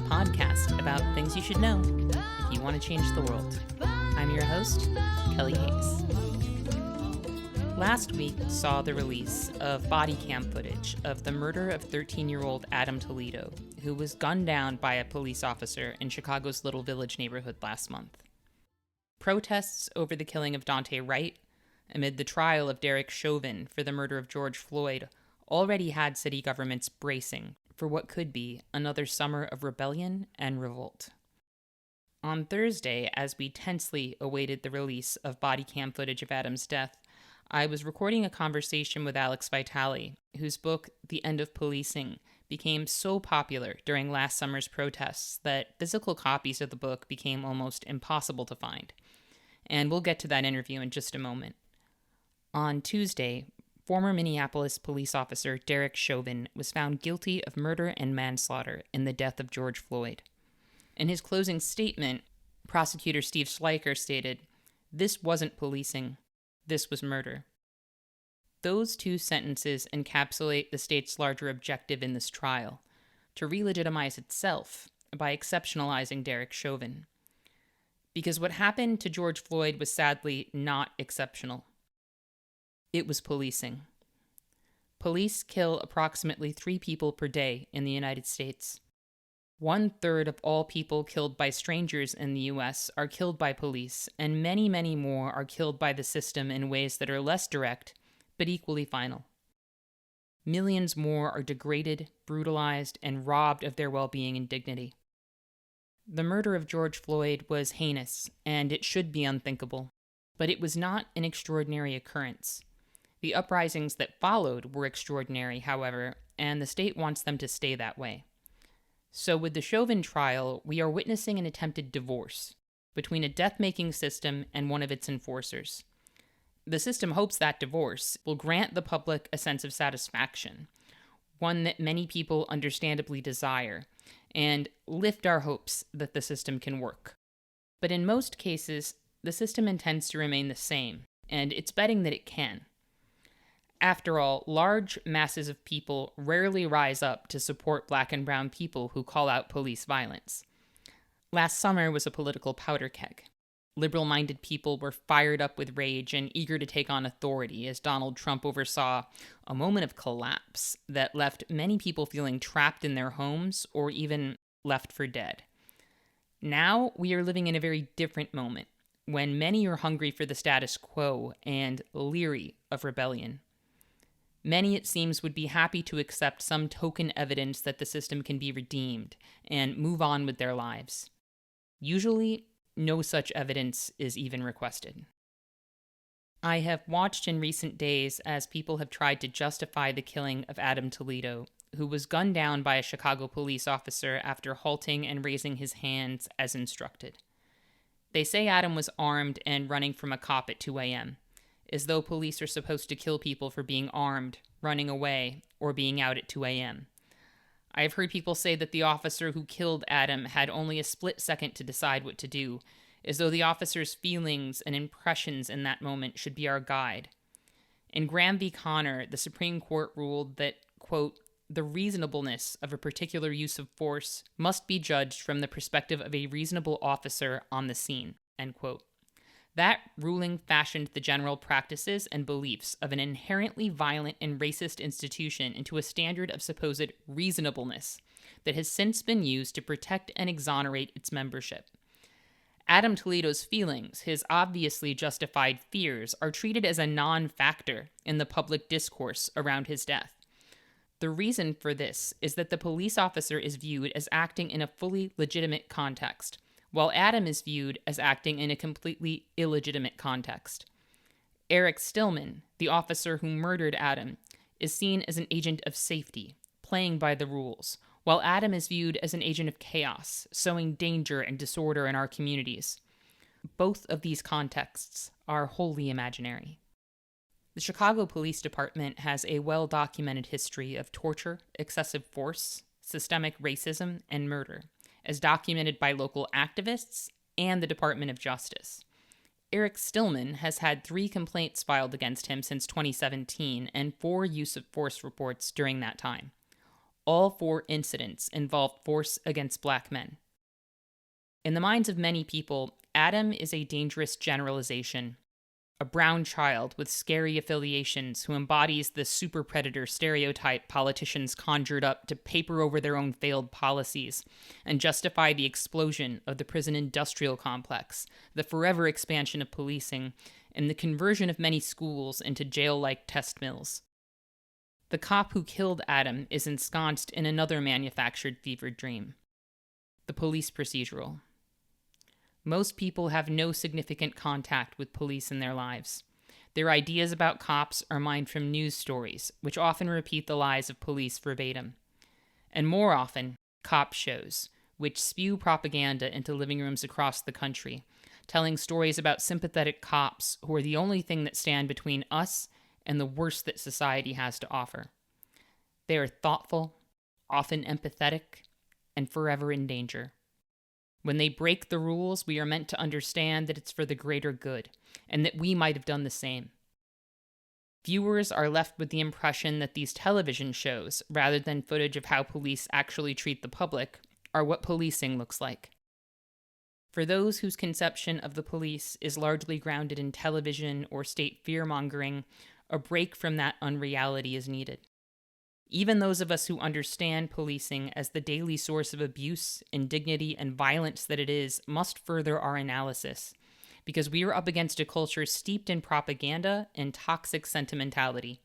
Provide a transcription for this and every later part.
a podcast about things you should know if you want to change the world. I'm your host, Kelly Hayes. Last week saw the release of body cam footage of the murder of 13-year-old Adam Toledo, who was gunned down by a police officer in Chicago's Little Village neighborhood last month. Protests over the killing of Daunte Wright, amid the trial of Derek Chauvin for the murder of George Floyd, already had city governments bracing for what could be another summer of rebellion and revolt. On Thursday, as we tensely awaited the release of body cam footage of Adam's death, I was recording a conversation with Alex Vitale, whose book, The End of Policing, became so popular during last summer's protests that physical copies of the book became almost impossible to find. And we'll get to that interview in just a moment. On Tuesday, former Minneapolis police officer Derek Chauvin was found guilty of murder and manslaughter in the death of George Floyd. In his closing statement, prosecutor Steve Schleicher stated, "This wasn't policing. This was murder." Those two sentences encapsulate the state's larger objective in this trial, to re-legitimize itself by exceptionalizing Derek Chauvin. Because what happened to George Floyd was sadly not exceptional. It was policing. Police kill approximately 3 people per day in the United States. 1/3 of all people killed by strangers in the U.S. are killed by police, and many, many more are killed by the system in ways that are less direct, but equally final. Millions more are degraded, brutalized, and robbed of their well-being and dignity. The murder of George Floyd was heinous, and it should be unthinkable, but it was not an extraordinary occurrence. The uprisings that followed were extraordinary, however, and the state wants them to stay that way. So with the Chauvin trial, we are witnessing an attempted divorce between a death-making system and one of its enforcers. The system hopes that divorce will grant the public a sense of satisfaction, one that many people understandably desire, and lift our hopes that the system can work. But in most cases, the system intends to remain the same, and it's betting that it can. After all, large masses of people rarely rise up to support Black and brown people who call out police violence. Last summer was a political powder keg. Liberal-minded people were fired up with rage and eager to take on authority as Donald Trump oversaw a moment of collapse that left many people feeling trapped in their homes or even left for dead. Now we are living in a very different moment, when many are hungry for the status quo and leery of rebellion. Many, it seems, would be happy to accept some token evidence that the system can be redeemed and move on with their lives. Usually, no such evidence is even requested. I have watched in recent days as people have tried to justify the killing of Adam Toledo, who was gunned down by a Chicago police officer after halting and raising his hands as instructed. They say Adam was armed and running from a cop at 2 a.m., as though police are supposed to kill people for being armed, running away, or being out at 2 a.m. I have heard people say that the officer who killed Adam had only a split second to decide what to do, as though the officer's feelings and impressions in that moment should be our guide. In Graham v. Connor, the Supreme Court ruled that, quote, "the reasonableness of a particular use of force must be judged from the perspective of a reasonable officer on the scene," end quote. That ruling fashioned the general practices and beliefs of an inherently violent and racist institution into a standard of supposed reasonableness that has since been used to protect and exonerate its membership. Adam Toledo's feelings, his obviously justified fears, are treated as a non-factor in the public discourse around his death. The reason for this is that the police officer is viewed as acting in a fully legitimate context, while Adam is viewed as acting in a completely illegitimate context. Eric Stillman, the officer who murdered Adam, is seen as an agent of safety, playing by the rules, while Adam is viewed as an agent of chaos, sowing danger and disorder in our communities. Both of these contexts are wholly imaginary. The Chicago Police Department has a well-documented history of torture, excessive force, systemic racism, and murder, as documented by local activists and the Department of Justice. Eric Stillman has had 3 complaints filed against him since 2017 and 4 use of force reports during that time. all 4 incidents involved force against black men. In the minds of many people, Adam is a dangerous generalization, a brown child with scary affiliations who embodies the super predator stereotype politicians conjured up to paper over their own failed policies and justify the explosion of the prison industrial complex, the forever expansion of policing, and the conversion of many schools into jail-like test mills. The cop who killed Adam is ensconced in another manufactured fevered dream, the police procedural. Most people have no significant contact with police in their lives. Their ideas about cops are mined from news stories, which often repeat the lies of police verbatim. And more often, cop shows, which spew propaganda into living rooms across the country, telling stories about sympathetic cops who are the only thing that stand between us and the worst that society has to offer. They are thoughtful, often empathetic, and forever in danger. When they break the rules, we are meant to understand that it's for the greater good, and that we might have done the same. Viewers are left with the impression that these television shows, rather than footage of how police actually treat the public, are what policing looks like. For those whose conception of the police is largely grounded in television or state fear-mongering, a break from that unreality is needed. Even those of us who understand policing as the daily source of abuse, indignity, and violence that it is must further our analysis, because we are up against a culture steeped in propaganda and toxic sentimentality.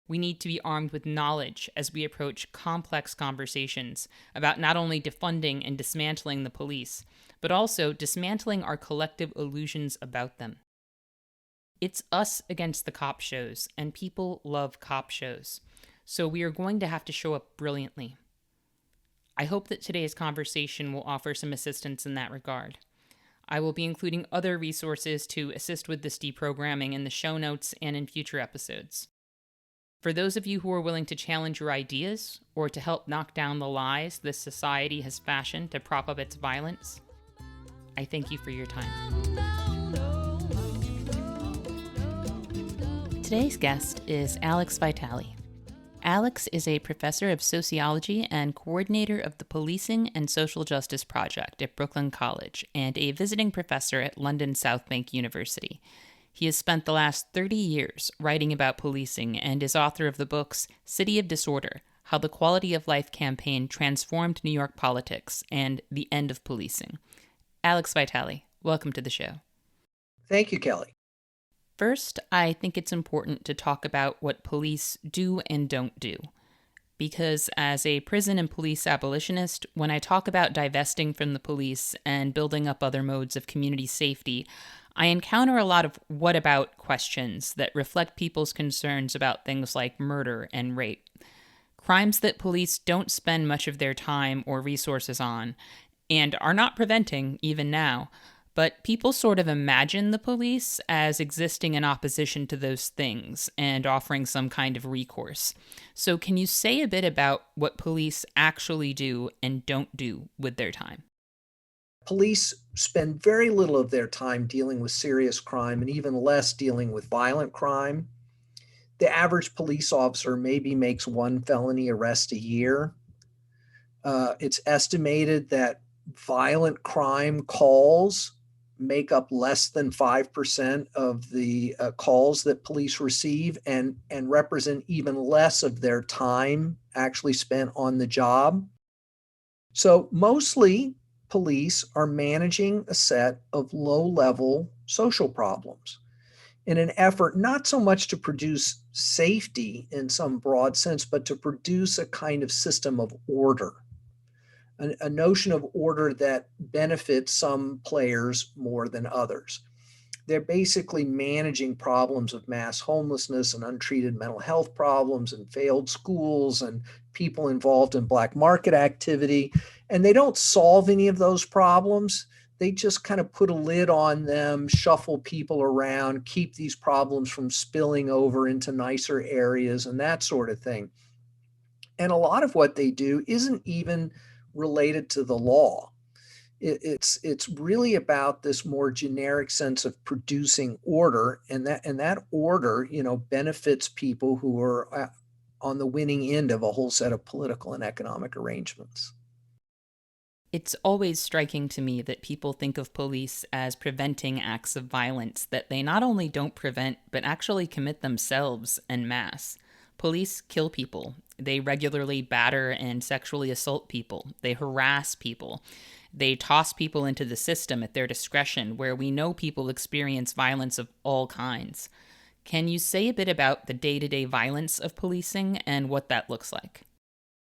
We need to be armed with knowledge as we approach complex conversations about not only defunding and dismantling the police, but also dismantling our collective illusions about them. It's us against the cop shows, and people love cop shows. So we are going to have to show up brilliantly. I hope that today's conversation will offer some assistance in that regard. I will be including other resources to assist with this deprogramming in the show notes and in future episodes. For those of you who are willing to challenge your ideas or to help knock down the lies this society has fashioned to prop up its violence, I thank you for your time. Today's guest is Alex Vitale. Alex is a professor of sociology and coordinator of the Policing and Social Justice Project at Brooklyn College and a visiting professor at London South Bank University. He has spent the last 30 years writing about policing and is author of the books City of Disorder, How the Quality of Life Campaign Transformed New York Politics, and The End of Policing. Alex Vitale, welcome to the show. Thank you, Kelly. First, I think it's important to talk about what police do and don't do. Because as a prison and police abolitionist, when I talk about divesting from the police and building up other modes of community safety, I encounter a lot of what about questions that reflect people's concerns about things like murder and rape. Crimes that police don't spend much of their time or resources on, and are not preventing even now. But people sort of imagine the police as existing in opposition to those things and offering some kind of recourse. So can you say a bit about what police actually do and don't do with their time? Police spend very little of their time dealing with serious crime and even less dealing with violent crime. The average police officer maybe makes one felony arrest a year. It's estimated that violent crime calls make up less than 5% of the calls that police receive and represent even less of their time actually spent on the job. So mostly police are managing a set of low-level social problems in an effort not so much to produce safety in some broad sense, but to produce a kind of system of order. A notion of order that benefits some players more than others. They're basically managing problems of mass homelessness and untreated mental health problems and failed schools and people involved in black market activity. And they don't solve any of those problems. They just kind of put a lid on them, shuffle people around, keep these problems from spilling over into nicer areas and that sort of thing. And a lot of what they do isn't even related to the law. It's really about this more generic sense of producing order, and that order, benefits people who are on the winning end of a whole set of political and economic arrangements. It's always striking to me that people think of police as preventing acts of violence that they not only don't prevent, but actually commit themselves en masse. Police kill people. They regularly batter and sexually assault people. They harass people. They toss people into the system at their discretion, where we know people experience violence of all kinds. Can you say a bit about the day to day violence of policing and what that looks like?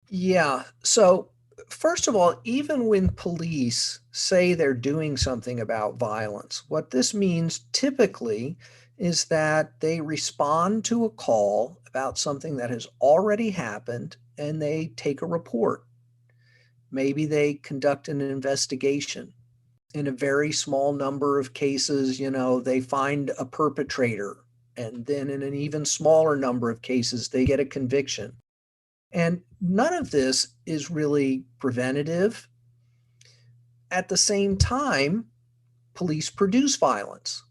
Yeah. So, first of all, even when police say they're doing something about violence, what this means typically is that they respond to a call about something that has already happened and they take a report. Maybe they conduct an investigation. In a very small number of cases, they find a perpetrator. And then in an even smaller number of cases, they get a conviction. And none of this is really preventative. At the same time, police produce violence.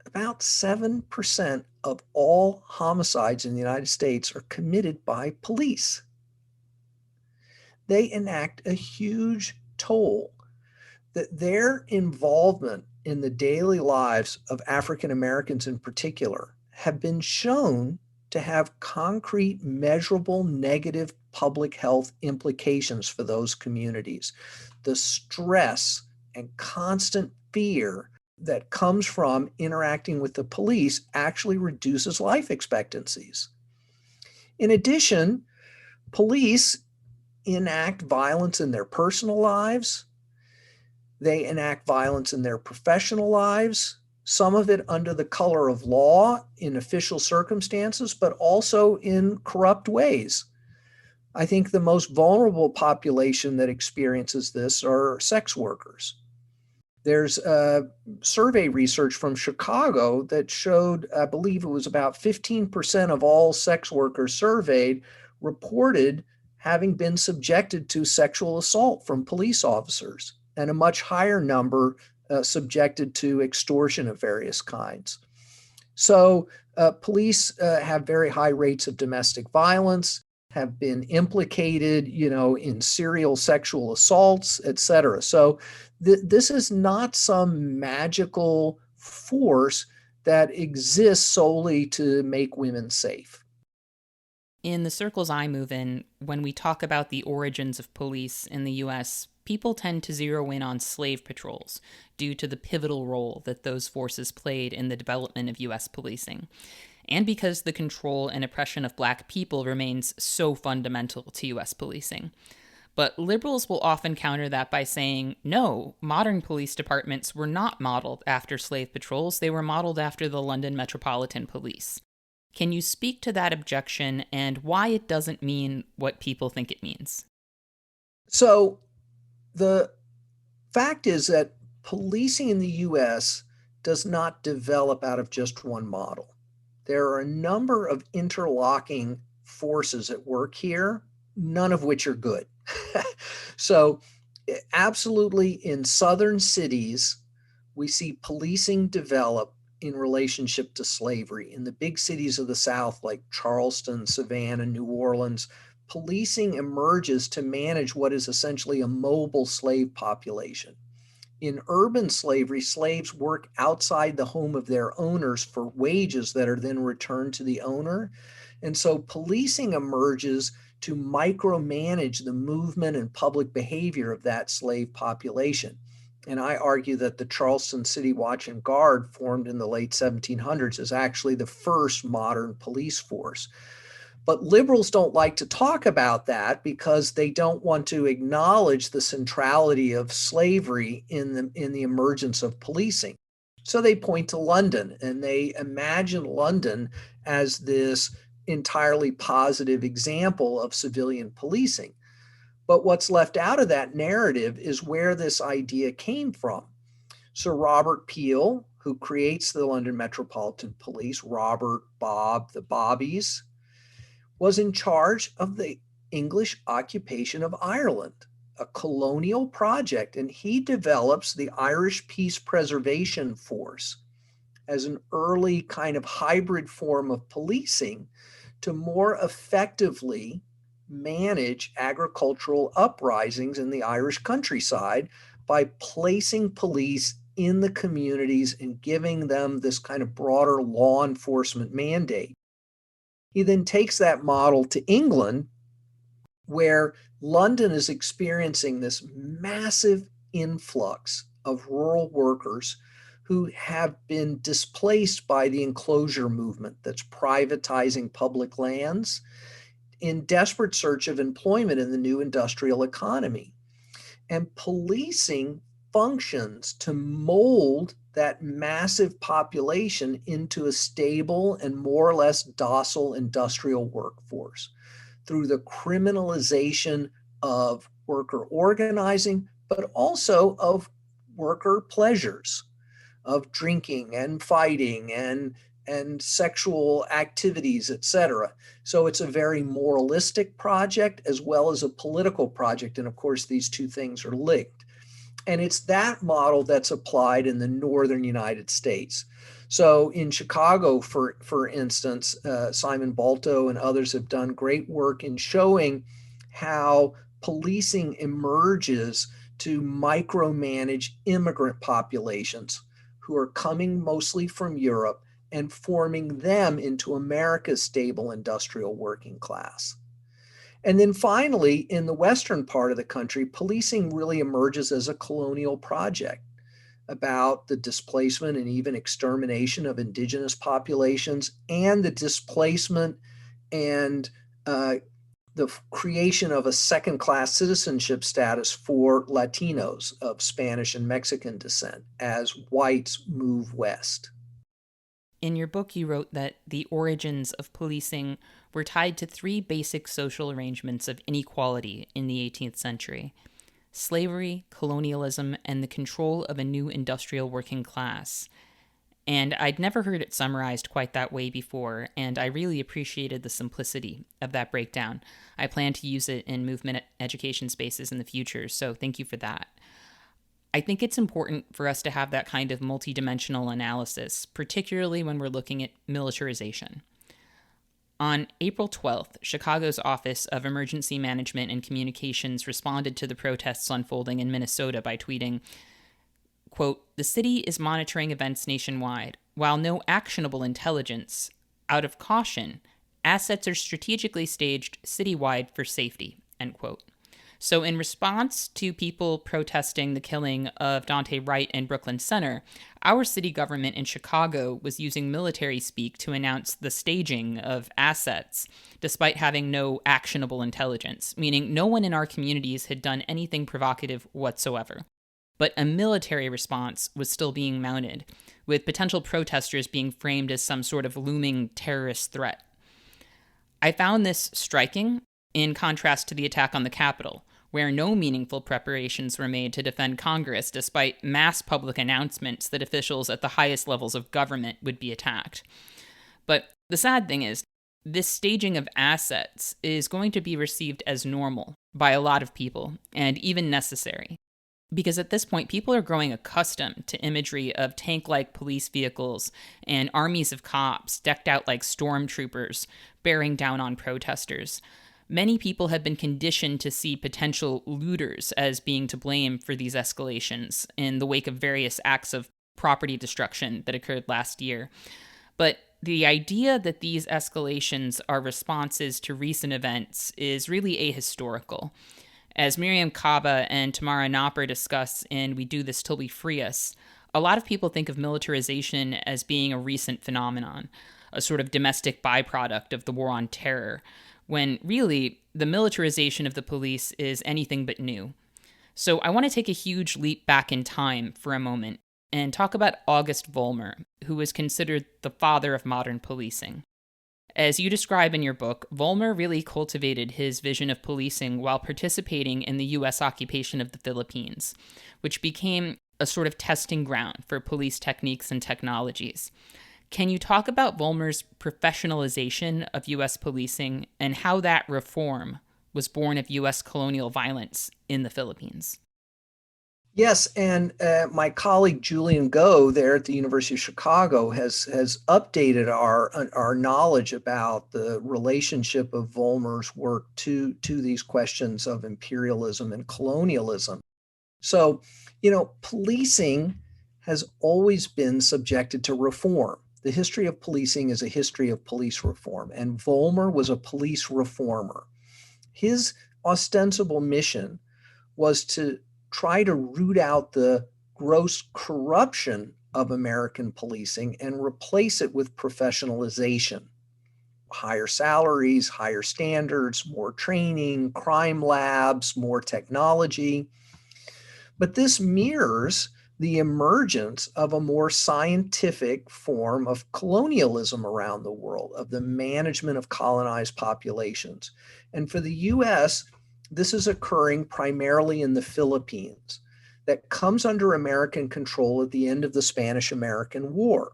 About 7% of all homicides in the United States are committed by police. They enact a huge toll. That their involvement in the daily lives of African Americans in particular have been shown to have concrete, measurable negative public health implications for those communities. The stress and constant fear that comes from interacting with the police actually reduces life expectancies. In addition, police enact violence in their personal lives. They enact violence in their professional lives, some of it under the color of law in official circumstances, but also in corrupt ways. I think the most vulnerable population that experiences this are sex workers. There's survey research from Chicago that showed, I believe it was about 15% of all sex workers surveyed reported having been subjected to sexual assault from police officers, and a much higher number subjected to extortion of various kinds. So police have very high rates of domestic violence, have been implicated, in serial sexual assaults, et cetera. So this is not some magical force that exists solely to make women safe. In the circles I move in, when we talk about the origins of police in the US, people tend to zero in on slave patrols due to the pivotal role that those forces played in the development of US policing, and because the control and oppression of black people remains so fundamental to US policing. But liberals will often counter that by saying, no, modern police departments were not modeled after slave patrols, they were modeled after the London Metropolitan Police. Can you speak to that objection and why it doesn't mean what people think it means? So the fact is that policing in the US does not develop out of just one model. There are a number of interlocking forces at work here, none of which are good. So, absolutely, in southern cities, we see policing develop in relationship to slavery. In the big cities of the South, like Charleston, Savannah, New Orleans, policing emerges to manage what is essentially a mobile slave population. In urban slavery, slaves work outside the home of their owners for wages that are then returned to the owner. And so policing emerges to micromanage the movement and public behavior of that slave population. And I argue that the Charleston City Watch and Guard, formed in the late 1700s, is actually the first modern police force. But liberals don't like to talk about that because they don't want to acknowledge the centrality of slavery in the emergence of policing. So they point to London and they imagine London as this entirely positive example of civilian policing. But what's left out of that narrative is where this idea came from. Sir Robert Peel, who creates the London Metropolitan Police, Robert, Bob, the Bobbies, was in charge of the English occupation of Ireland, a colonial project, and he develops the Irish Peace Preservation Force as an early kind of hybrid form of policing to more effectively manage agricultural uprisings in the Irish countryside by placing police in the communities and giving them this kind of broader law enforcement mandate. He then takes that model to England, where London is experiencing this massive influx of rural workers who have been displaced by the enclosure movement that's privatizing public lands in desperate search of employment in the new industrial economy. And policing functions to mold that massive population into a stable and more or less docile industrial workforce through the criminalization of worker organizing, but also of worker pleasures, of drinking and fighting and sexual activities, etc. So it's a very moralistic project as well as a political project. And of course, these two things are linked. And it's that model that's applied in the northern United States. So in Chicago, for instance, Simon Balto and others have done great work in showing how policing emerges to micromanage immigrant populations who are coming mostly from Europe and forming them into America's stable industrial working class. And then finally, in the western part of the country, policing really emerges as a colonial project about the displacement and even extermination of indigenous populations and the displacement and the creation of a second-class citizenship status for Latinos of Spanish and Mexican descent as whites move west. In your book, you wrote that the origins of policing were tied to three basic social arrangements of inequality in the 18th century: slavery, colonialism, and the control of a new industrial working class. And I'd never heard it summarized quite that way before, and I really appreciated the simplicity of that breakdown. I plan to use it in movement education spaces in the future, so thank you for that. I think it's important for us to have that kind of multidimensional analysis, particularly when we're looking at militarization. On April 12th, Chicago's Office of Emergency Management and Communications responded to the protests unfolding in Minnesota by tweeting, quote, "The city is monitoring events nationwide. While no actionable intelligence, out of caution, assets are strategically staged citywide for safety," end quote. So in response to people protesting the killing of Daunte Wright in Brooklyn Center, our city government in Chicago was using military speak to announce the staging of assets, despite having no actionable intelligence, meaning no one in our communities had done anything provocative whatsoever. But a military response was still being mounted, with potential protesters being framed as some sort of looming terrorist threat. I found this striking in contrast to the attack on the Capitol, where no meaningful preparations were made to defend Congress despite mass public announcements that officials at the highest levels of government would be attacked. But the sad thing is, this staging of assets is going to be received as normal by a lot of people, and even necessary. Because at this point, people are growing accustomed to imagery of tank-like police vehicles and armies of cops decked out like stormtroopers bearing down on protesters. Many people have been conditioned to see potential looters as being to blame for these escalations in the wake of various acts of property destruction that occurred last year. But the idea that these escalations are responses to recent events is really ahistorical. As Miriam Kaba and Tamara Knopper discuss in We Do This Till We Free Us, a lot of people think of militarization as being a recent phenomenon, a sort of domestic byproduct of the war on terror, when really the militarization of the police is anything but new. So I want to take a huge leap back in time for a moment and talk about August Vollmer, who is considered the father of modern policing. As you describe in your book, Vollmer really cultivated his vision of policing while participating in the U.S. occupation of the Philippines, which became a sort of testing ground for police techniques and technologies. Can you talk about Vollmer's professionalization of U.S. policing and how that reform was born of U.S. colonial violence in the Philippines? Yes, and my colleague Julian Go there at the University of Chicago has updated our knowledge about the relationship of Vollmer's work to these questions of imperialism and colonialism. So, policing has always been subjected to reform. The history of policing is a history of police reform, and Vollmer was a police reformer. His ostensible mission was to try to root out the gross corruption of American policing and replace it with professionalization. Higher salaries, higher standards, more training, crime labs, more technology. But this mirrors the emergence of a more scientific form of colonialism around the world, of the management of colonized populations. And for the US, this is occurring primarily in the Philippines, that comes under American control at the end of the Spanish American War.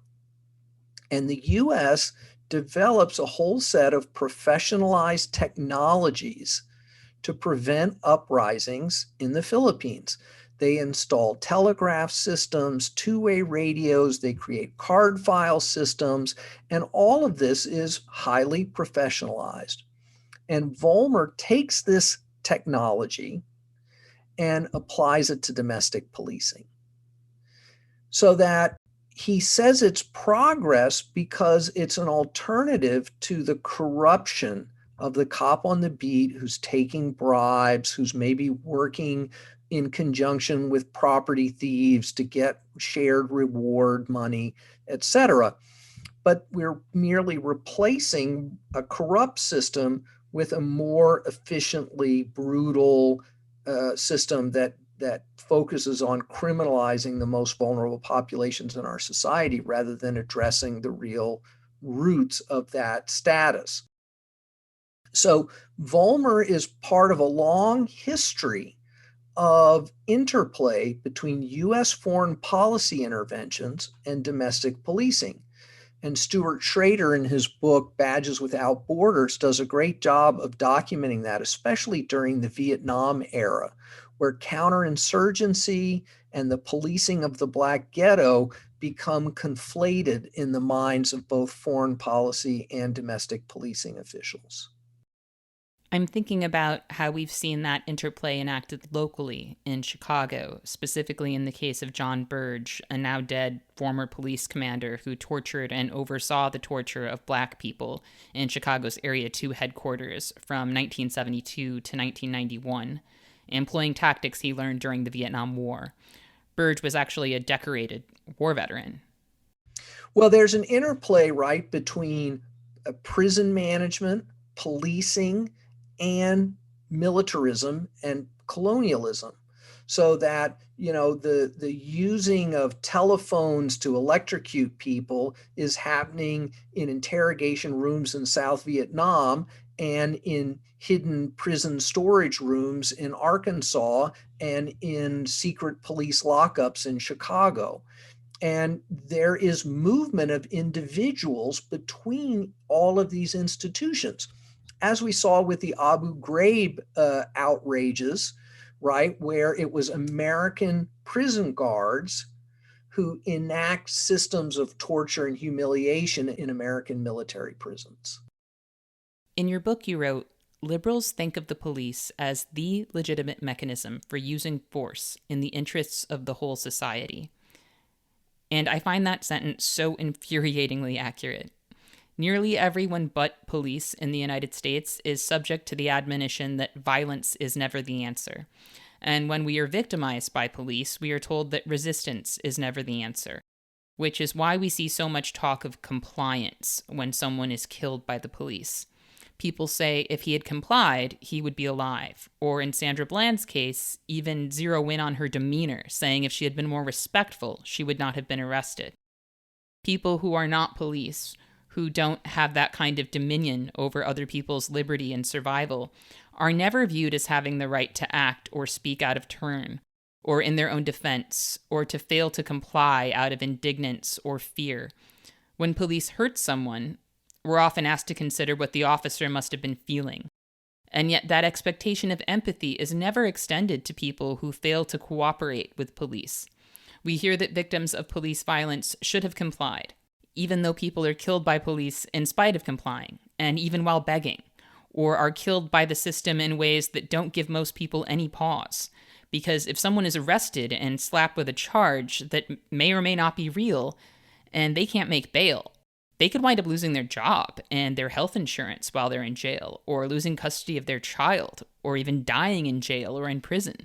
And the US develops a whole set of professionalized technologies to prevent uprisings in the Philippines. They install telegraph systems, two-way radios, they create card file systems, and all of this is highly professionalized. And Vollmer takes this technology and applies it to domestic policing. So that he says it's progress because it's an alternative to the corruption of the cop on the beat who's taking bribes, who's maybe working in conjunction with property thieves to get shared reward money, etc. But we're merely replacing a corrupt system with a more efficiently brutal system that focuses on criminalizing the most vulnerable populations in our society rather than addressing the real roots of that status. So Vollmer is part of a long history of interplay between US foreign policy interventions and domestic policing. And Stuart Schrader, in his book Badges Without Borders, does a great job of documenting that, especially during the Vietnam era, where counterinsurgency and the policing of the Black ghetto become conflated in the minds of both foreign policy and domestic policing officials. I'm thinking about how we've seen that interplay enacted locally in Chicago, specifically in the case of John Burge, a now dead former police commander who tortured and oversaw the torture of black people in Chicago's Area 2 headquarters from 1972 to 1991, employing tactics he learned during the Vietnam War. Burge was actually a decorated war veteran. Well, there's an interplay, right, between prison management, policing, and militarism and colonialism. So that, the using of telephones to electrocute people is happening in interrogation rooms in South Vietnam and in hidden prison storage rooms in Arkansas and in secret police lockups in Chicago. And there is movement of individuals between all of these institutions, as we saw with the Abu Ghraib outrages, right, where it was American prison guards who enact systems of torture and humiliation in American military prisons. In your book, you wrote, liberals think of the police as the legitimate mechanism for using force in the interests of the whole society. And I find that sentence so infuriatingly accurate. Nearly everyone but police in the United States is subject to the admonition that violence is never the answer. And when we are victimized by police, we are told that resistance is never the answer, which is why we see so much talk of compliance when someone is killed by the police. People say if he had complied, he would be alive. Or in Sandra Bland's case, even zero in on her demeanor, saying if she had been more respectful, she would not have been arrested. People who are not police, who don't have that kind of dominion over other people's liberty and survival, are never viewed as having the right to act or speak out of turn, or in their own defense, or to fail to comply out of indignance or fear. When police hurt someone, we're often asked to consider what the officer must have been feeling. And yet that expectation of empathy is never extended to people who fail to cooperate with police. We hear that victims of police violence should have complied, even though people are killed by police in spite of complying, and even while begging, or are killed by the system in ways that don't give most people any pause. Because if someone is arrested and slapped with a charge that may or may not be real, and they can't make bail, they could wind up losing their job and their health insurance while they're in jail, or losing custody of their child, or even dying in jail or in prison.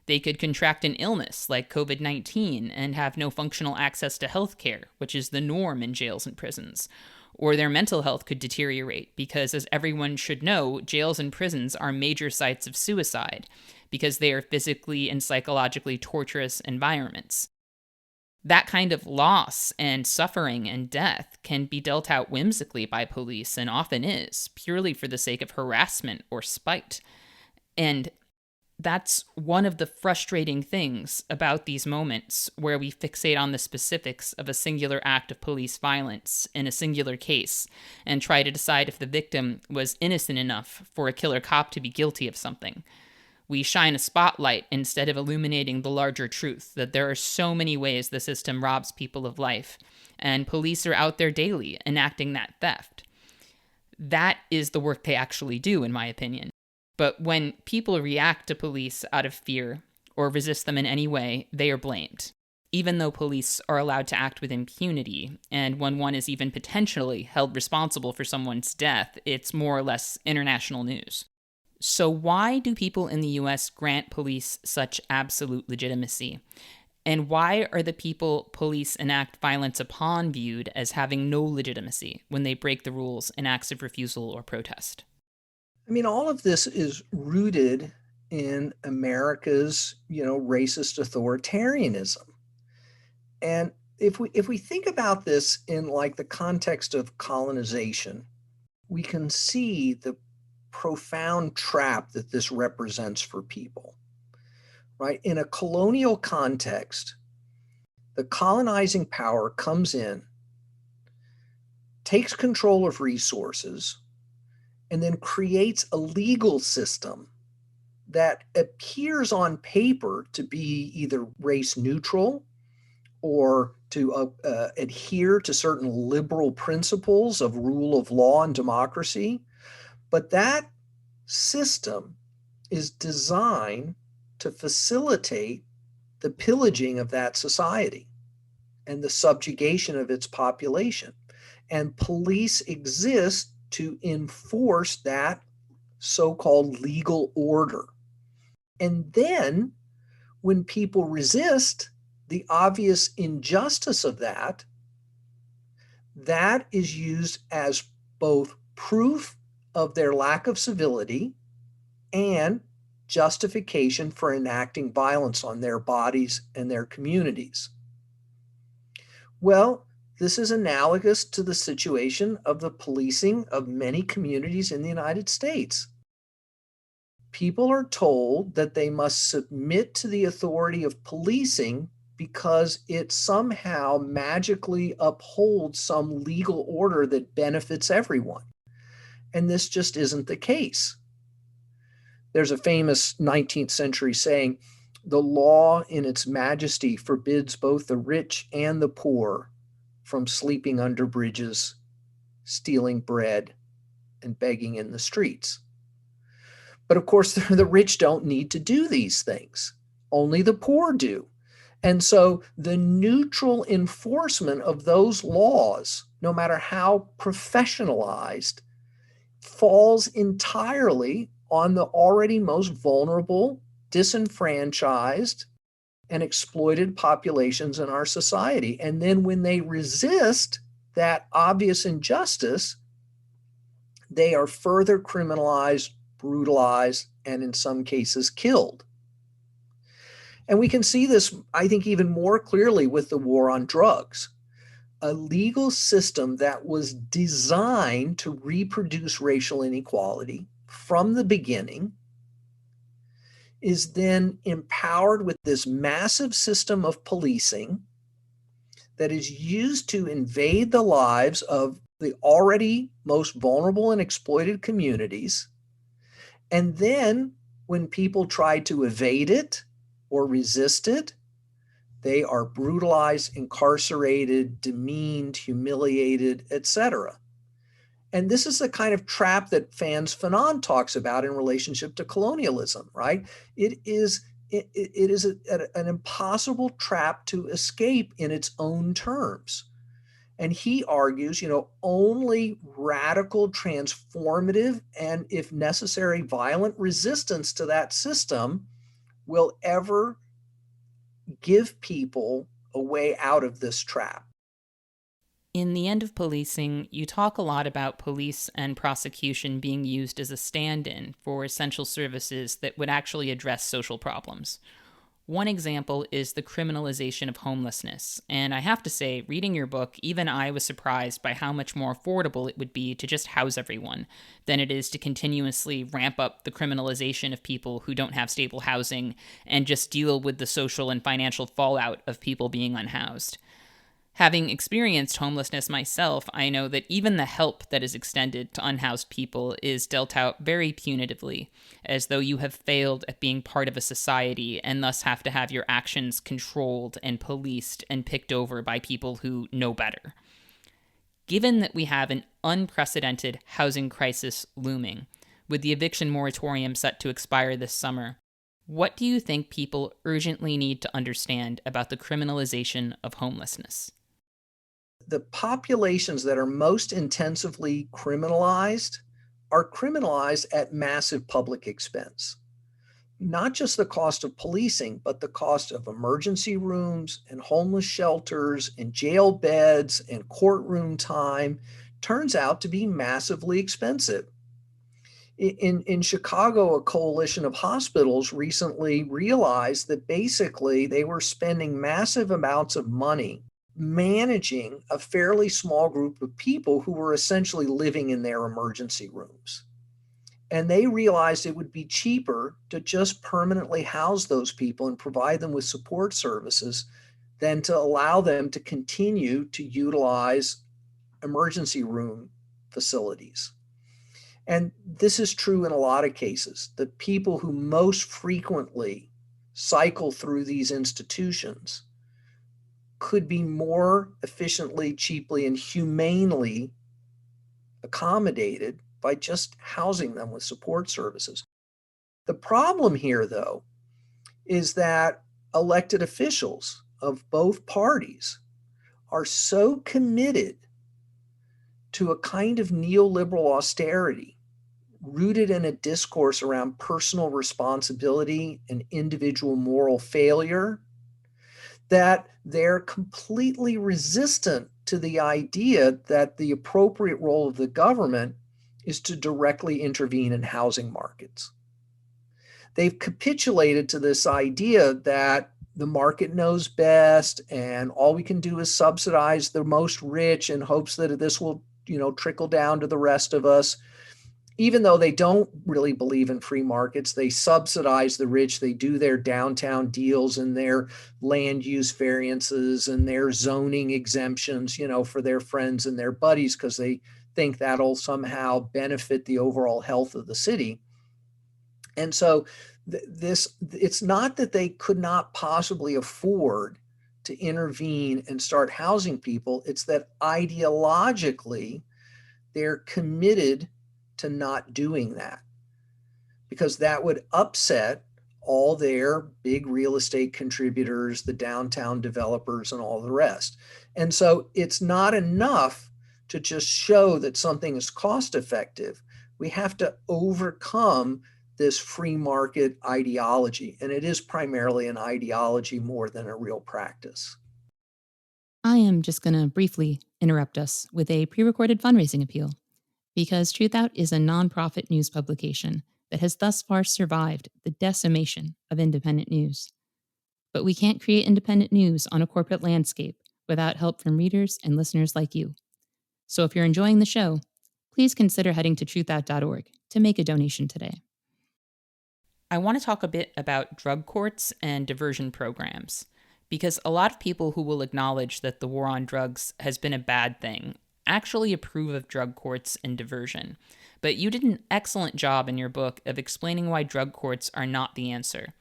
They could contract an illness like COVID-19 and have no functional access to health care, which is the norm in jails and prisons. Or their mental health could deteriorate because, as everyone should know, jails and prisons are major sites of suicide because they are physically and psychologically torturous environments. That kind of loss and suffering and death can be dealt out whimsically by police, and often is, purely for the sake of harassment or spite. And that's one of the frustrating things about these moments where we fixate on the specifics of a singular act of police violence in a singular case and try to decide if the victim was innocent enough for a killer cop to be guilty of something. We shine a spotlight instead of illuminating the larger truth that there are so many ways the system robs people of life, and police are out there daily enacting that theft. That is the work they actually do, in my opinion. But when people react to police out of fear or resist them in any way, they are blamed, even though police are allowed to act with impunity. And when one is even potentially held responsible for someone's death, it's more or less international news. So why do people in the US grant police such absolute legitimacy? And why are the people police enact violence upon viewed as having no legitimacy when they break the rules in acts of refusal or protest? I mean, all of this is rooted in America's, racist authoritarianism. And if we think about this in like the context of colonization, we can see the profound trap that this represents for people, right? In a colonial context, the colonizing power comes in, takes control of resources, and then creates a legal system that appears on paper to be either race neutral or to adhere to certain liberal principles of rule of law and democracy. But that system is designed to facilitate the pillaging of that society and the subjugation of its population. And police exist to enforce that so-called legal order. And then when people resist the obvious injustice of that, that is used as both proof of their lack of civility and justification for enacting violence on their bodies and their communities. Well, this is analogous to the situation of the policing of many communities in the United States. People are told that they must submit to the authority of policing because it somehow magically upholds some legal order that benefits everyone. And this just isn't the case. There's a famous 19th century saying, "The law in its majesty forbids both the rich and the poor from sleeping under bridges, stealing bread, and begging in the streets." But of course, the rich don't need to do these things. Only the poor do. And so the neutral enforcement of those laws, no matter how professionalized, falls entirely on the already most vulnerable, disenfranchised, and exploited populations in our society. And then when they resist that obvious injustice, they are further criminalized, brutalized, and in some cases killed. And we can see this, I think, even more clearly with the war on drugs. A legal system that was designed to reproduce racial inequality from the beginning is then empowered with this massive system of policing that is used to invade the lives of the already most vulnerable and exploited communities And then when people try to evade it or resist it, they are brutalized, incarcerated, demeaned, humiliated, etc. And this is the kind of trap that Frantz Fanon talks about in relationship to colonialism, right? It is an impossible trap to escape in its own terms. And he argues, only radical, transformative, and if necessary, violent resistance to that system will ever give people a way out of this trap. In The End of Policing, you talk a lot about police and prosecution being used as a stand in for essential services that would actually address social problems. One example is the criminalization of homelessness, and I have to say, reading your book, even I was surprised by how much more affordable it would be to just house everyone than it is to continuously ramp up the criminalization of people who don't have stable housing and just deal with the social and financial fallout of people being unhoused. Having experienced homelessness myself, I know that even the help that is extended to unhoused people is dealt out very punitively, as though you have failed at being part of a society and thus have to have your actions controlled and policed and picked over by people who know better. Given that we have an unprecedented housing crisis looming, with the eviction moratorium set to expire this summer, what do you think people urgently need to understand about the criminalization of homelessness? The populations that are most intensively criminalized are criminalized at massive public expense. Not just the cost of policing, but the cost of emergency rooms and homeless shelters and jail beds and courtroom time turns out to be massively expensive. In Chicago, a coalition of hospitals recently realized that basically they were spending massive amounts of money managing a fairly small group of people who were essentially living in their emergency rooms. And they realized it would be cheaper to just permanently house those people and provide them with support services than to allow them to continue to utilize emergency room facilities. And this is true in a lot of cases. The people who most frequently cycle through these institutions could be more efficiently, cheaply, and humanely accommodated by just housing them with support services. The problem here, though, is that elected officials of both parties are so committed to a kind of neoliberal austerity rooted in a discourse around personal responsibility and individual moral failure that they're completely resistant to the idea that the appropriate role of the government is to directly intervene in housing markets. They've capitulated to this idea that the market knows best and all we can do is subsidize the most rich in hopes that this will, trickle down to the rest of us. Even though they don't really believe in free markets, they subsidize the rich. They do their downtown deals and their land use variances and their zoning exemptions, for their friends and their buddies because they think that'll somehow benefit the overall health of the city. And so it's not that they could not possibly afford to intervene and start housing people. It's that ideologically they're committed to not doing that because that would upset all their big real estate contributors, the downtown developers, and all the rest. And so it's not enough to just show that something is cost effective. We have to overcome this free market ideology, and it is primarily an ideology more than a real practice. I am just going to briefly interrupt us with a pre recorded fundraising appeal because Truthout is a nonprofit news publication that has thus far survived the decimation of independent news. But we can't create independent news on a corporate landscape without help from readers and listeners like you. So if you're enjoying the show, please consider heading to truthout.org to make a donation today. I want to talk a bit about drug courts and diversion programs, because a lot of people who will acknowledge that the war on drugs has been a bad thing actually approve of drug courts and diversion. But you did an excellent job in your book of explaining why drug courts are not the answer.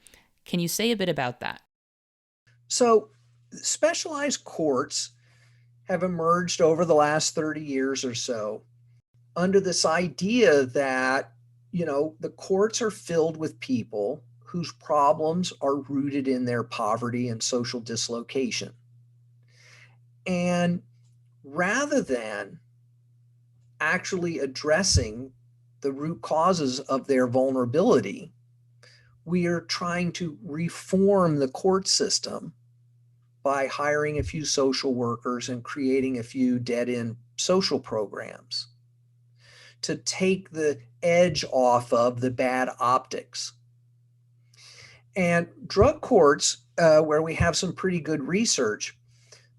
Can you say a bit about that? So, specialized courts have emerged over the last 30 years or so under this idea that, the courts are filled with people whose problems are rooted in their poverty and social dislocation. And rather than actually addressing the root causes of their vulnerability, we are trying to reform the court system by hiring a few social workers and creating a few dead-end social programs to take the edge off of the bad optics. And drug courts, where we have some pretty good research,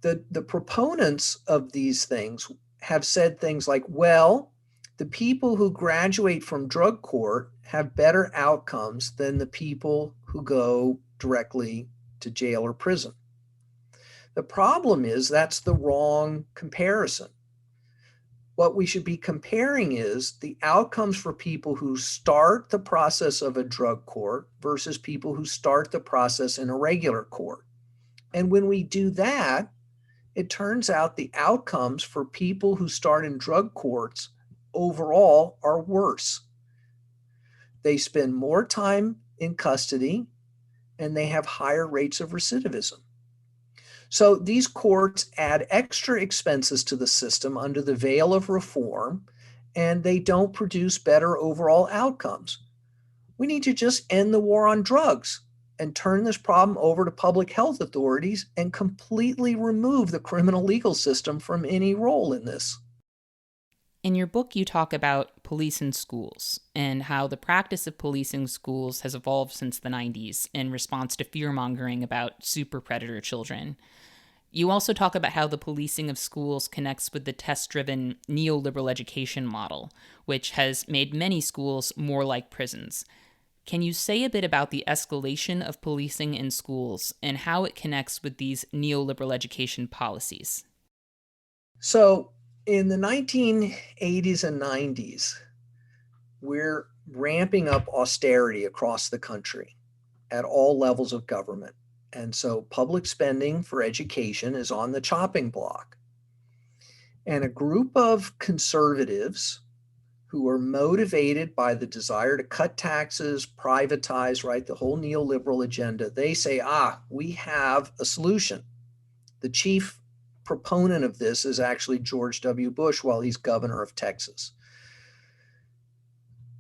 the proponents of these things have said things like, well, the people who graduate from drug court have better outcomes than the people who go directly to jail or prison. The problem is that's the wrong comparison. What we should be comparing is the outcomes for people who start the process of a drug court versus people who start the process in a regular court. And when we do that, it turns out the outcomes for people who start in drug courts overall are worse. They spend more time in custody and they have higher rates of recidivism. So these courts add extra expenses to the system under the veil of reform, and they don't produce better overall outcomes. We need to just end the war on drugs and turn this problem over to public health authorities and completely remove the criminal legal system from any role in this. In your book, you talk about police in schools and how the practice of policing schools has evolved since the 90s in response to fear-mongering about super predator children. You also talk about how the policing of schools connects with the test-driven neoliberal education model, which has made many schools more like prisons. Can you say a bit about the escalation of policing in schools and how it connects with these neoliberal education policies? So in the 1980s and 90s, we're ramping up austerity across the country at all levels of government. And so public spending for education is on the chopping block. And a group of conservatives who are motivated by the desire to cut taxes, privatize, right, the whole neoliberal agenda, they say, we have a solution. The chief proponent of this is actually George W. Bush while he's governor of Texas.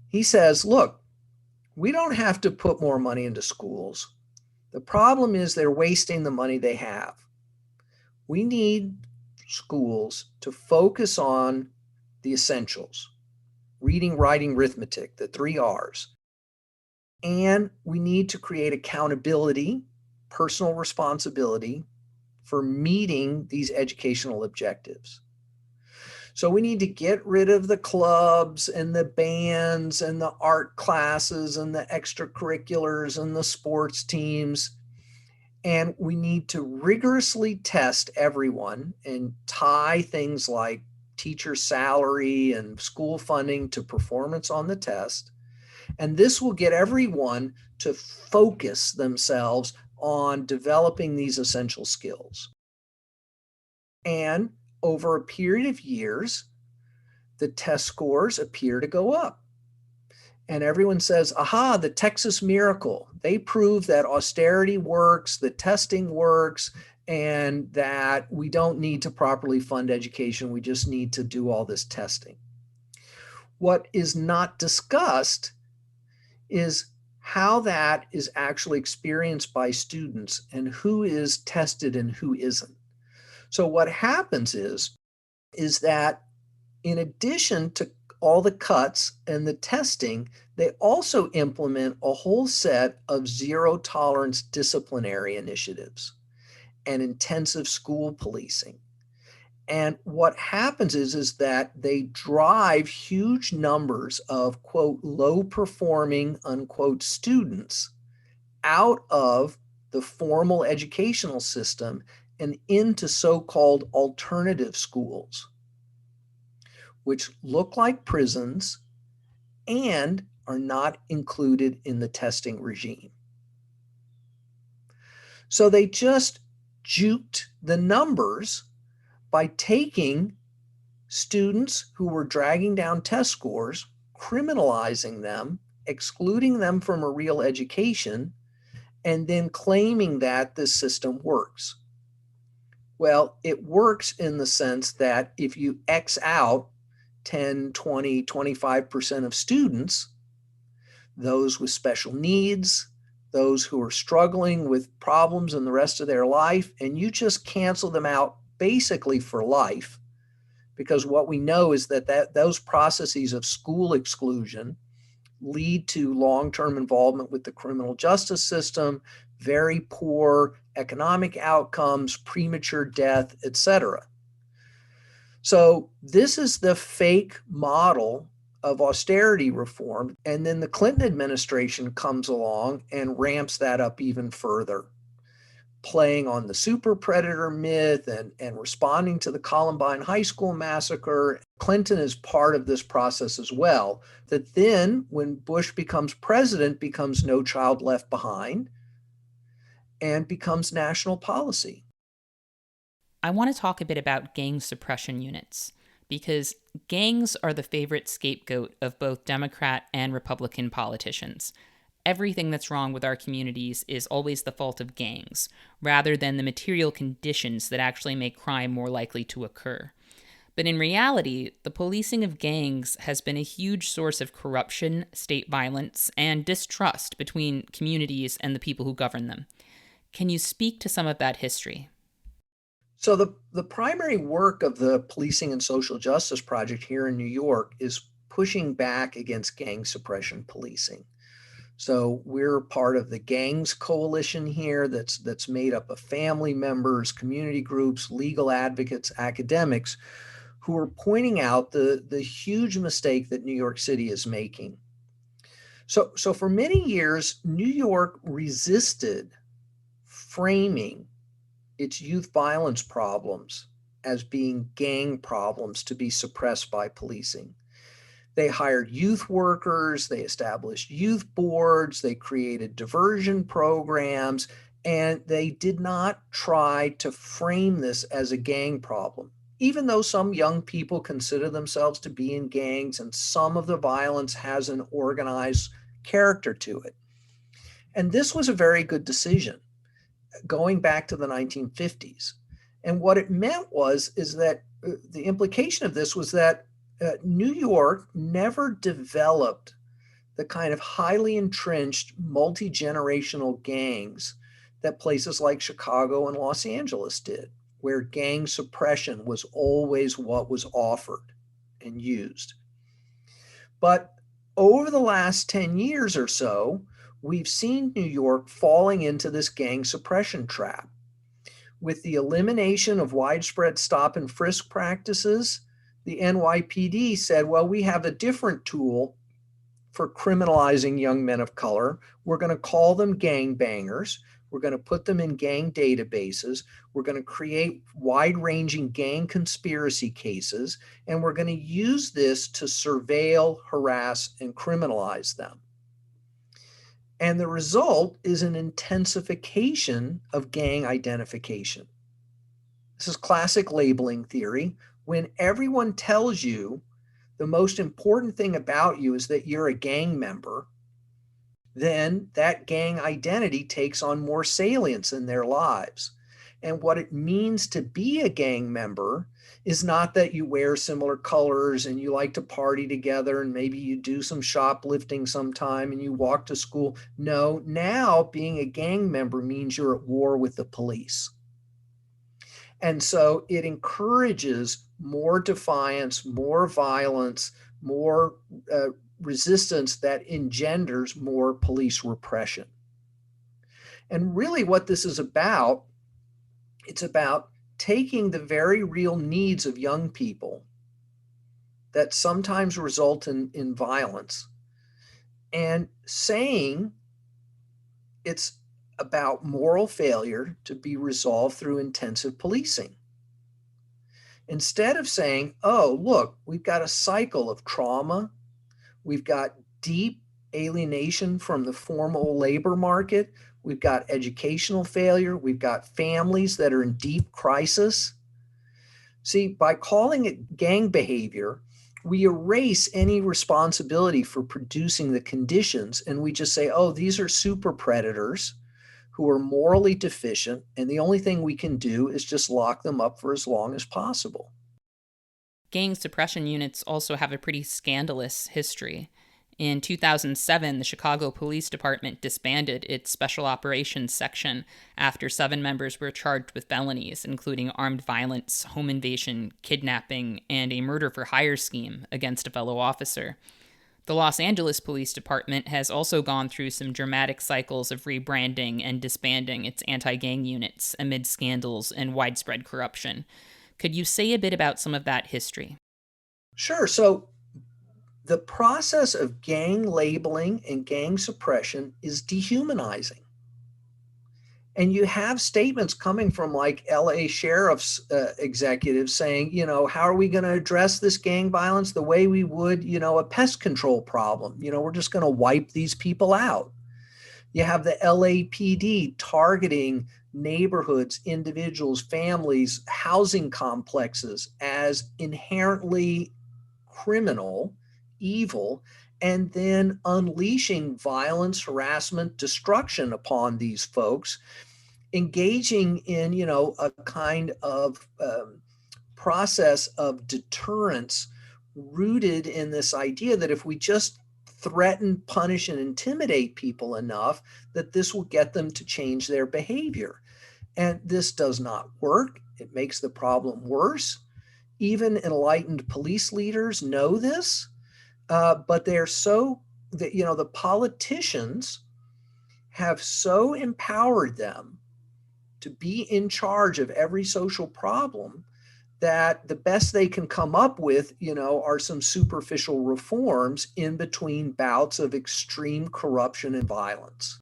He says, look, we don't have to put more money into schools. The problem is they're wasting the money they have. We need schools to focus on the essentials, reading, writing, arithmetic, the 3 R's. And we need to create accountability, personal responsibility for meeting these educational objectives. So we need to get rid of the clubs and the bands and the art classes and the extracurriculars and the sports teams. And we need to rigorously test everyone and tie things like teacher salary and school funding to performance on the test. And this will get everyone to focus themselves on developing these essential skills. And over a period of years, the test scores appear to go up. And everyone says, aha, the Texas miracle. They prove that austerity works, the testing works, and that we don't need to properly fund education. We just need to do all this testing. What is not discussed is how that is actually experienced by students and who is tested and who isn't. So what happens is that in addition to all the cuts and the testing, they also implement a whole set of zero tolerance disciplinary initiatives and intensive school policing. And what happens is that they drive huge numbers of, quote, low performing, unquote, students out of the formal educational system and into so-called alternative schools. which look like prisons and are not included in the testing regime. So they just juked the numbers by taking students who were dragging down test scores, criminalizing them, excluding them from a real education, and then claiming that this system works. Well, it works in the sense that if you X out 10, 20, 25% of students, those with special needs, those who are struggling with problems in the rest of their life, and you just cancel them out basically for life, because what we know is that those processes of school exclusion lead to long-term involvement with the criminal justice system, very poor economic outcomes, premature death, etc. So this is the fake model of austerity reform. And then the Clinton administration comes along and ramps that up even further, playing on the super predator myth and responding to the Columbine High School massacre. Clinton is part of this process as well, that then when Bush becomes president, becomes No Child Left Behind and becomes national policy. I want to talk a bit about gang suppression units, because gangs are the favorite scapegoat of both Democrat and Republican politicians. Everything that's wrong with our communities is always the fault of gangs, rather than the material conditions that actually make crime more likely to occur. But in reality, the policing of gangs has been a huge source of corruption, state violence, and distrust between communities and the people who govern them. Can you speak to some of that history? So the primary work of the Policing and Social Justice Project here in New York is pushing back against gang suppression policing. So we're part of the Gangs Coalition here that's made up of family members, community groups, legal advocates, academics who are pointing out the huge mistake that New York City is making. So for many years, New York resisted framing its youth violence problems as being gang problems to be suppressed by policing. They hired youth workers, they established youth boards, they created diversion programs, and they did not try to frame this as a gang problem. Even though some young people consider themselves to be in gangs and some of the violence has an organized character to it. And this was a very good decision going back to the 1950s. And what it meant is that the implication of this was that New York never developed the kind of highly entrenched multi-generational gangs that places like Chicago and Los Angeles did, where gang suppression was always what was offered and used. But over the last 10 years or so, we've seen New York falling into this gang suppression trap. With the elimination of widespread stop and frisk practices, the NYPD said, well, we have a different tool for criminalizing young men of color. We're going to call them gangbangers. We're going to put them in gang databases. We're going to create wide-ranging gang conspiracy cases, and we're going to use this to surveil, harass, and criminalize them. And the result is an intensification of gang identification. This is classic labeling theory. When everyone tells you the most important thing about you is that you're a gang member, then that gang identity takes on more salience in their lives. And what it means to be a gang member is not that you wear similar colors and you like to party together and maybe you do some shoplifting sometime and you walk to school. No, now being a gang member means you're at war with the police. And so it encourages more defiance, more violence, more resistance that engenders more police repression. And really what this is about, it's about taking the very real needs of young people that sometimes result in violence and saying it's about moral failure to be resolved through intensive policing. Instead of saying, oh, look, we've got a cycle of trauma, we've got deep alienation from the formal labor market, we've got educational failure, we've got families that are in deep crisis. See, by calling it gang behavior, we erase any responsibility for producing the conditions, and we just say, oh, these are super predators who are morally deficient, and the only thing we can do is just lock them up for as long as possible. Gang suppression units also have a pretty scandalous history. In 2007, the Chicago Police Department disbanded its Special Operations Section after 7 members were charged with felonies, including armed violence, home invasion, kidnapping, and a murder-for-hire scheme against a fellow officer. The Los Angeles Police Department has also gone through some dramatic cycles of rebranding and disbanding its anti-gang units amid scandals and widespread corruption. Could you say a bit about some of that history? Sure. So the process of gang labeling and gang suppression is dehumanizing. And you have statements coming from like LA sheriff's executives saying, how are we going to address this gang violence the way we would, a pest control problem? We're just going to wipe these people out. You have the LAPD targeting neighborhoods, individuals, families, housing complexes as inherently criminal, evil, and then unleashing violence, harassment, destruction upon these folks, engaging in, a kind of process of deterrence rooted in this idea that if we just threaten, punish, and intimidate people enough, that this will get them to change their behavior. And this does not work. It makes the problem worse. Even enlightened police leaders know this, but they're so that, the politicians have so empowered them to be in charge of every social problem that the best they can come up with, are some superficial reforms in between bouts of extreme corruption and violence.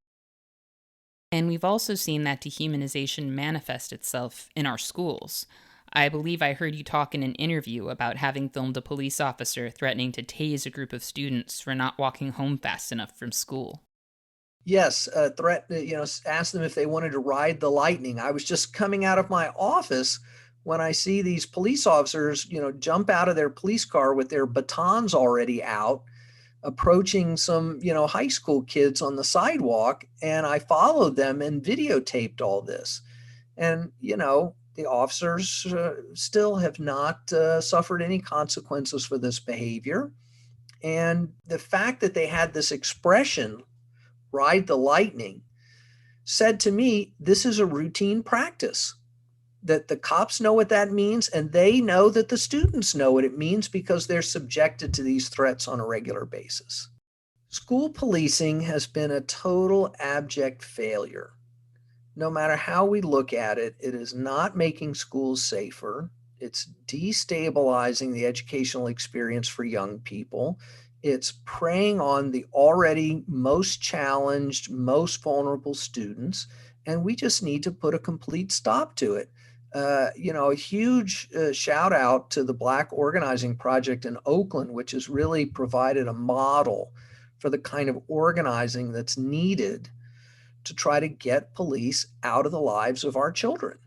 And we've also seen that dehumanization manifest itself in our schools. I believe I heard you talk in an interview about having filmed a police officer threatening to tase a group of students for not walking home fast enough from school. Yes, asked them if they wanted to ride the lightning. I was just coming out of my office when I see these police officers, jump out of their police car with their batons already out, approaching some, high school kids on the sidewalk. And I followed them and videotaped all this. And, the officers still have not suffered any consequences for this behavior. And the fact that they had this expression, ride the lightning, said to me, this is a routine practice, that the cops know what that means, and they know that the students know what it means because they're subjected to these threats on a regular basis. School policing has been a total abject failure. No matter how we look at it, it is not making schools safer. It's destabilizing the educational experience for young people. It's preying on the already most challenged, most vulnerable students, and we just need to put a complete stop to it. A huge shout out to the Black Organizing Project in Oakland, which has really provided a model for the kind of organizing that's needed to try to get police out of the lives of our children.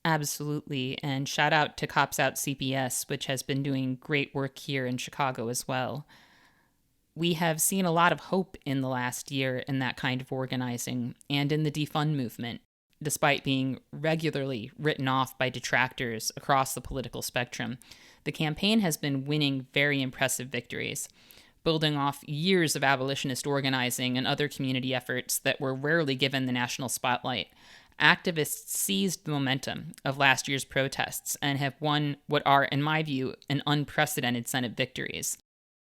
Absolutely. And shout out to Cops Out CPS, which has been doing great work here in Chicago as well. We have seen a lot of hope in the last year in that kind of organizing and in the defund movement, despite being regularly written off by detractors across the political spectrum. The campaign has been winning very impressive victories, building off years of abolitionist organizing and other community efforts that were rarely given the national spotlight. Activists seized the momentum of last year's protests and have won what are, in my view, an unprecedented set of victories.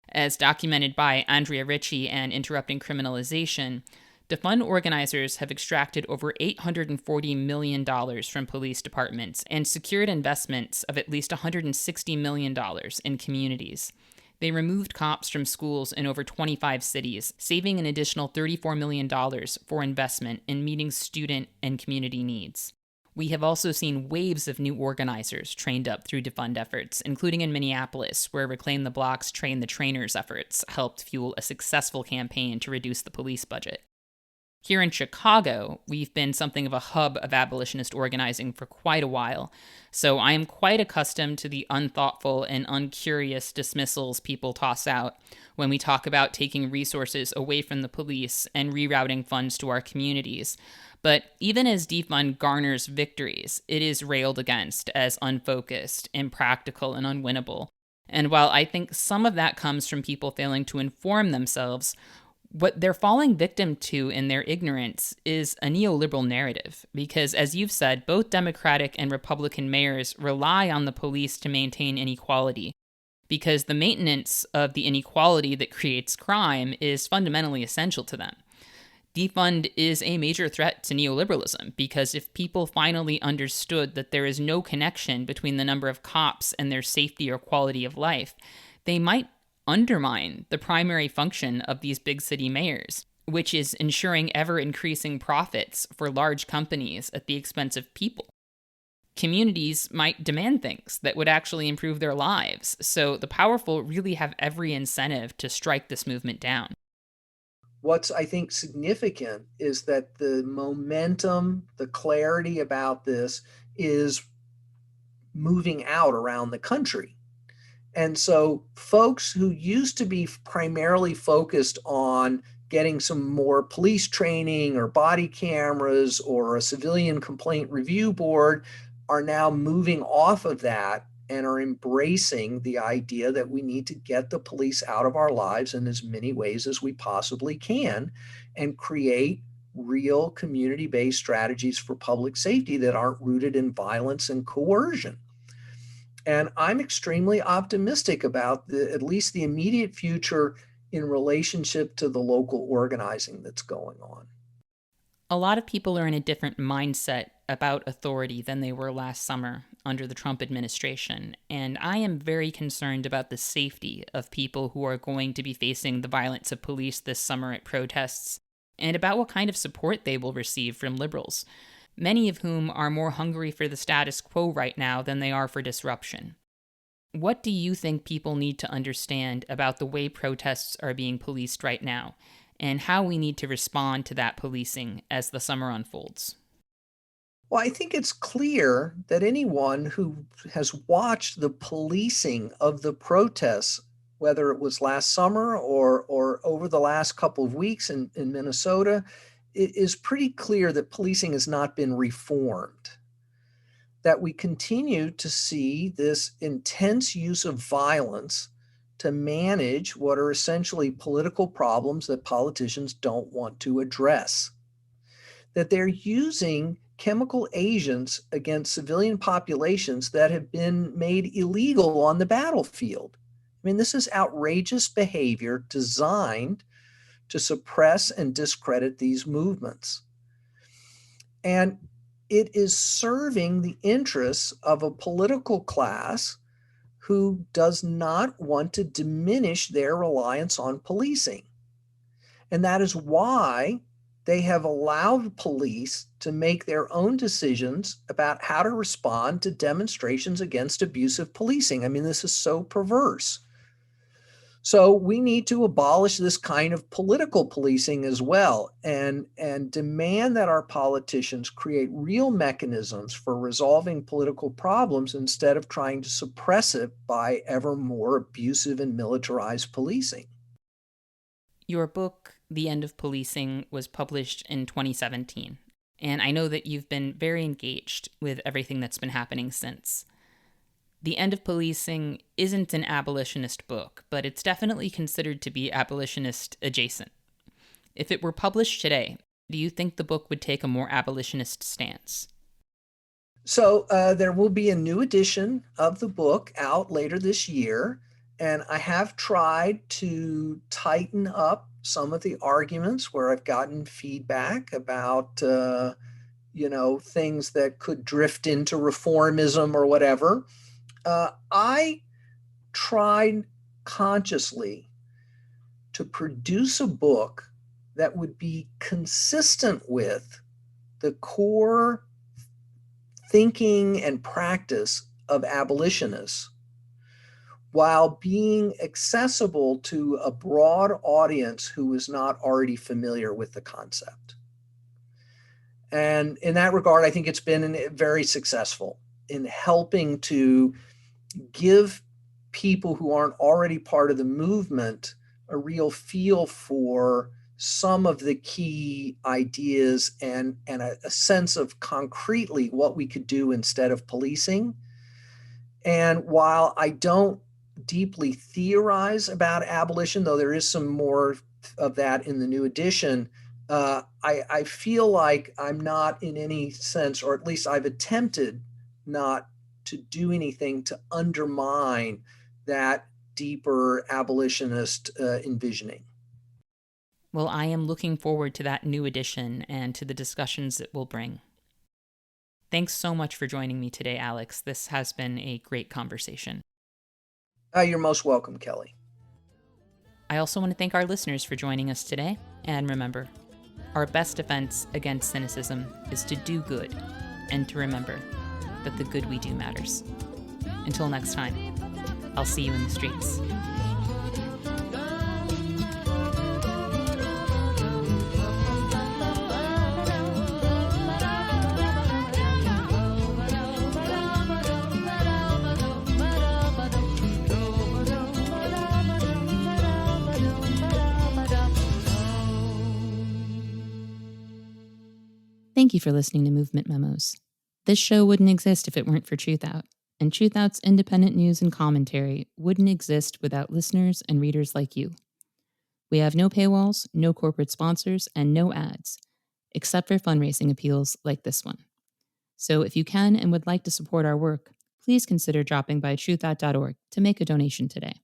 As documented by Andrea Ritchie and Interrupting Criminalization, defund organizers have extracted over $840 million from police departments and secured investments of at least $160 million in communities. They removed cops from schools in over 25 cities, saving an additional $34 million for investment in meeting student and community needs. We have also seen waves of new organizers trained up through defund efforts, including in Minneapolis, where Reclaim the Blocks, Train the Trainers efforts helped fuel a successful campaign to reduce the police budget. Here in Chicago, we've been something of a hub of abolitionist organizing for quite a while, so I am quite accustomed to the unthoughtful and uncurious dismissals people toss out when we talk about taking resources away from the police and rerouting funds to our communities. But even as defund garners victories, it is railed against as unfocused, impractical, and unwinnable. And while I think some of that comes from people failing to inform themselves, what they're falling victim to in their ignorance is a neoliberal narrative, because as you've said, both Democratic and Republican mayors rely on the police to maintain inequality, because the maintenance of the inequality that creates crime is fundamentally essential to them. Defund is a major threat to neoliberalism, because if people finally understood that there is no connection between the number of cops and their safety or quality of life, they might undermine the primary function of these big city mayors, which is ensuring ever-increasing profits for large companies at the expense of people. Communities might demand things that would actually improve their lives, so the powerful really have every incentive to strike this movement down. What's, I think, significant is that the momentum, the clarity about this is moving out around the country. And so folks who used to be primarily focused on getting some more police training or body cameras or a civilian complaint review board are now moving off of that and are embracing the idea that we need to get the police out of our lives in as many ways as we possibly can and create real community-based strategies for public safety that aren't rooted in violence and coercion. And I'm extremely optimistic about at least the immediate future in relationship to the local organizing that's going on. A lot of people are in a different mindset about authority than they were last summer under the Trump administration, and I am very concerned about the safety of people who are going to be facing the violence of police this summer at protests, and about what kind of support they will receive from liberals, many of whom are more hungry for the status quo right now than they are for disruption. What do you think people need to understand about the way protests are being policed right now, and how we need to respond to that policing as the summer unfolds? Well, I think it's clear that anyone who has watched the policing of the protests, whether it was last summer or over the last couple of weeks in Minnesota, it is pretty clear that policing has not been reformed, that we continue to see this intense use of violence to manage what are essentially political problems that politicians don't want to address, that they're using chemical agents against civilian populations that have been made illegal on the battlefield. I mean, this is outrageous behavior designed to suppress and discredit these movements. And it is serving the interests of a political class who does not want to diminish their reliance on policing. And that is why they have allowed police to make their own decisions about how to respond to demonstrations against abusive policing. I mean, this is so perverse. So we need to abolish this kind of political policing as well and demand that our politicians create real mechanisms for resolving political problems instead of trying to suppress it by ever more abusive and militarized policing. Your book, The End of Policing, was published in 2017, and I know that you've been very engaged with everything that's been happening since. The End of Policing isn't an abolitionist book, but it's definitely considered to be abolitionist adjacent. If it were published today, do you think the book would take a more abolitionist stance? So there will be a new edition of the book out later this year, and I have tried to tighten up some of the arguments where I've gotten feedback about things that could drift into reformism or whatever. I tried consciously to produce a book that would be consistent with the core thinking and practice of abolitionists while being accessible to a broad audience who is not already familiar with the concept. And in that regard, I think it's been very successful in helping to give people who aren't already part of the movement a real feel for some of the key ideas and a sense of concretely what we could do instead of policing. And while I don't deeply theorize about abolition, though there is some more of that in the new edition, I feel like I'm not in any sense, or at least I've attempted not to do anything to undermine that deeper abolitionist envisioning. Well, I am looking forward to that new edition and to the discussions it will bring. Thanks so much for joining me today, Alex. This has been a great conversation. You're most welcome, Kelly. I also want to thank our listeners for joining us today. And remember, our best defense against cynicism is to do good and to remember that the good we do matters. Until next time, I'll see you in the streets. Thank you for listening to Movement Memos. This show wouldn't exist if it weren't for Truthout, and Truthout's independent news and commentary wouldn't exist without listeners and readers like you. We have no paywalls, no corporate sponsors, and no ads, except for fundraising appeals like this one. So if you can and would like to support our work, please consider dropping by truthout.org to make a donation today.